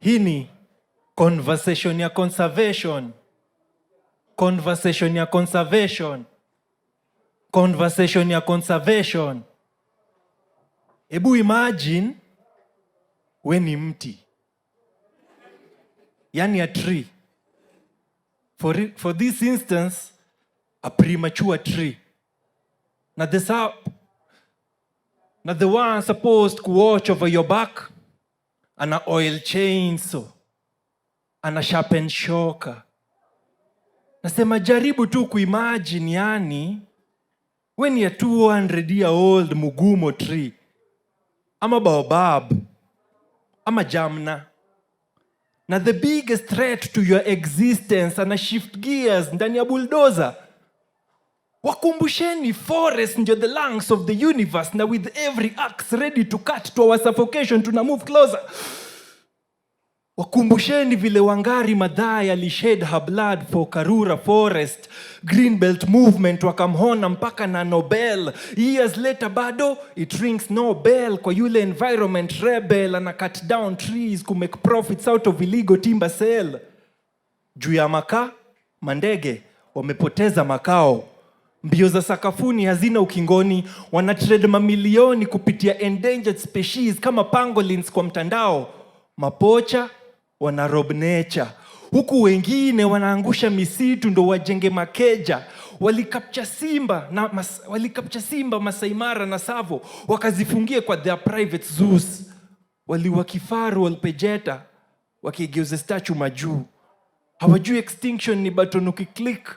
Hii ni conversation ya conservation. Conversation ya conservation. Conversation ya conservation. Ebu imagine we ni mti. Yani a tree. For this instance, a premature tree. Now the one supposed to watch over your back, and a oil chainsaw, and a sharpened shocker. Nasema jaribu tu kuimagine, yani, when you're 200-year-old mugumo tree, ama baobab, ama jamna. Na the biggest threat to your existence, ana shift gears ndani ya bulldozer. Wakumbusheni forest ndio the lungs of the universe, na with every axe ready to cut to our suffocation, tuna move closer. Wakumbusheni vile Wangari Maathai alished her blood for Karura forest, Greenbelt movement wakamhona mpaka na Nobel. Years later bado it rings no bell kwa yule environment rebel ana cut down trees to make profits out of illegal timber sale. Juu ya makaa, mandege wamepoteza makao. Mbio za sakafuni hazina ukingoni, wanatrade mamilioni kupitia endangered species kama pangolins kwa mtandao. Mapocha wanarob nature. Huku wengine wanaangusha misitu ndo wajenge makeja. Walikapcha simba Masai Mara na Savo wakazifungia kwa their private zoos. Waliwa kifaru walpejeta wakigeuza statue majuu. Hawajui extinction ni button ukiklik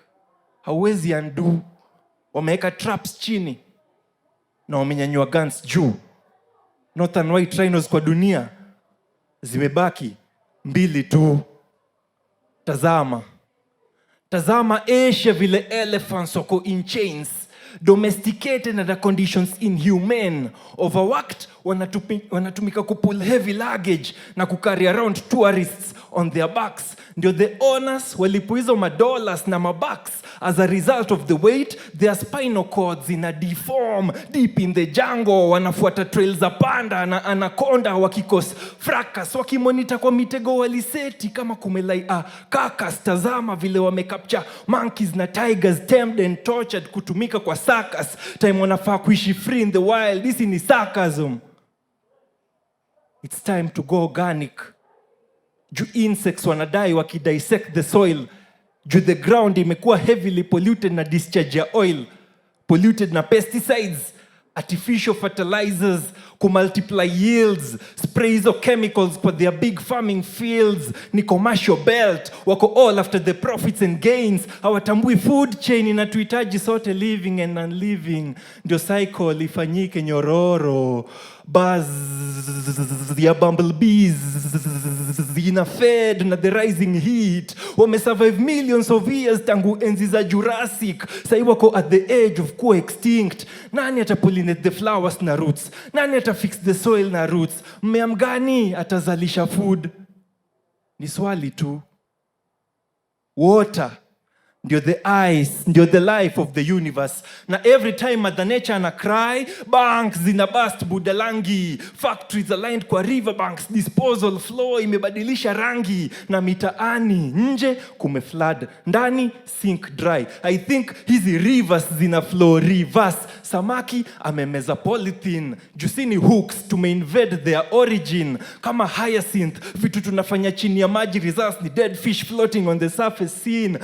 hauwezi undo. Wameweka traps chini na wamenyanyua guns juu. Northern white rhinos kwa dunia zimebaki 2 tu. Tazama Asia vile elephants wako in chains, domesticated under conditions inhumane, overworked, wanatumika kupull heavy luggage na kucarry around tourists on their backs. Ndio the owners walipo hizo madollars na mabucks. As a result of the weight, their spinal cords deform deep in the jungle. Wanafuata trails za panda na anaconda wakikos fracas, wakimonita kwa mitego waliseti kama kumelai kakas. Tazama vile wamecapture monkeys na tigers, tamed and tortured kutumika kwa circus. Time wanafaa kuishi free in the wild. This ni sarcasm. It's time to go organic. Juu insects wanadai wakidissect the soil. Juu the ground imekuwa heavily polluted na discharge ya oil, polluted na pesticides, artificial fertilizers, kumultiply yields, sprays of chemicals for their big farming fields. Ni commercial belt, wako all after the profits and gains. Hawatambui food chain inatuhitaji sote living and unliving. Ndio cycle ifanyike nyororo. Buzz ya bumblebees ina fed na the rising heat. Wamesurvive millions of years tangu enzi za Jurassic. Sai wako at the edge of co-extinct. Nani atapollinate the flowers na roots? Nani atafix the soil na roots? Mmea mgani atazalisha food? Ni swali tu. Water ndio the ice, ndio the life of the universe. Na every time Mother Nature ana cry, banks zina bust budalangi, factories aligned kwa riverbanks, disposal flow imebadilisha rangi, na mitaani nje kumeflood, ndani sink dry. I think hizi rivers zina flow reverse. Samaki amemeza polythene, jusini hooks tumeinvade their origin. Kama hyacinth, vitu tunafanya chini ya maji, results ni dead fish floating on the surface scene.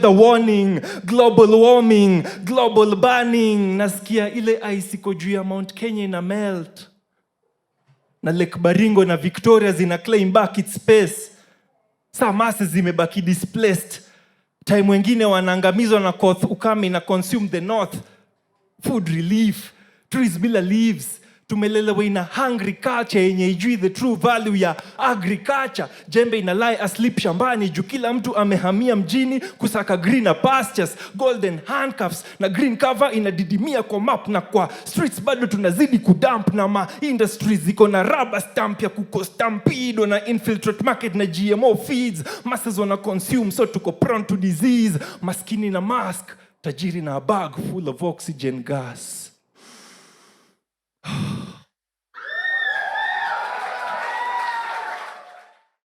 Weather warning, global warming, global burning. Nasikia ile ice iko juu ya Mount Kenya ina melt. Na Lake Baringo na Victoria zina claim back its space. Saa masses zimebaki displaced. Time wengine wanaangamizwa na ukame na consume the north. Food relief, trees bila leaves. Tumelelewa ina hungry culture yenye ijui the true value ya agriculture. Jembe ina lie asleep shambani juu kila mtu amehamia mjini kusaka greener pastures, golden handcuffs na green cover inadidimia kwa map, na kwa streets bado tunazidi kudump, na ma industries ziko na rubber stamp ya kukostampido na infiltrate market na GMO feeds. Masses wana consume so tuko prone to disease. Maskini na mask, tajiri na a bag full of oxygen gas.